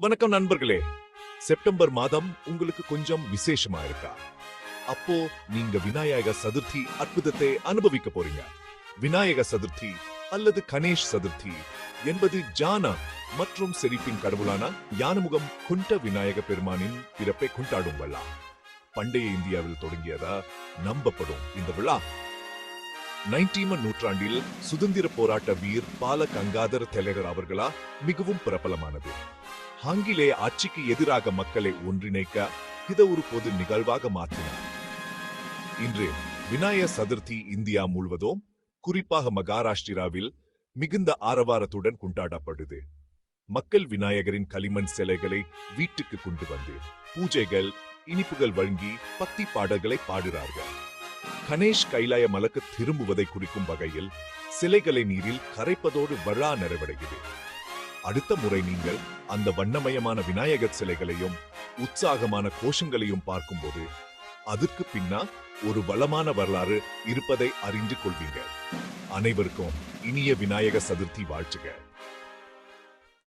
வணக்கம் நண்பர்களே. செப்டம்பர் மாதம் உங்களுக்கு கொஞ்சம் விசேஷமா இருக்கா? அப்போ நீங்க விநாயக சதுர்த்தி அற்புதத்தை அனுபவிக்க போறீங்க. விநாயக சதுர்த்தி அல்லது கணேஷ் சதுர்த்தி என்பது ஜான மற்றும் செழிப்பின் கடவுளான ஞானமுகம் கொண்ட விநாயக பெருமானின் பிறப்பை கொண்டாடும் விழா. பண்டைய இந்தியாவில் தொடங்கியதா நம்பப்படும் இந்த விழா 19ஆம் நூற்றாண்டில் சுதந்திர போராட்ட வீர் பால கங்காதர திலகர் அவர்களா மிகவும் பிரபலமானது. ஆங்கிலேய ஆட்சிக்கு எதிராக மக்களை ஒன்றிணைக்க இதை ஒரு பொது நிகழ்வாக மாற்றினார். இன்று விநாயகர் சதுர்த்தி இந்தியா முழுவதும், குறிப்பாக மகாராஷ்டிராவில் மிகுந்த ஆரவாரத்துடன் கொண்டாடப்படுது. மக்கள் விநாயகரின் களிமண் சிலைகளை வீட்டுக்கு கொண்டு வந்து பூஜைகள், இனிப்புகள் வழங்கி பக்தி பாடல்களை பாடுகிறார்கள். கணேஷ் கைலாய மலைக்கு திரும்புவதை குறிக்கும் வகையில் சிலைகளை நீரில் கரைப்பதோடு விழா நிறைவடைகிறது. அடுத்த முறை நீங்கள் அந்த வண்ணமயமான விநாயகர் சிலைகளையும் உற்சாகமான கோஷங்களையும் பார்க்கும்போது அதற்கு பின்னா ஒரு வளமான வரலாறு இருப்பதை அறிந்து கொள்வீங்க. அனைவருக்கும் இனிய விநாயக சதுர்த்தி வாழ்த்துக.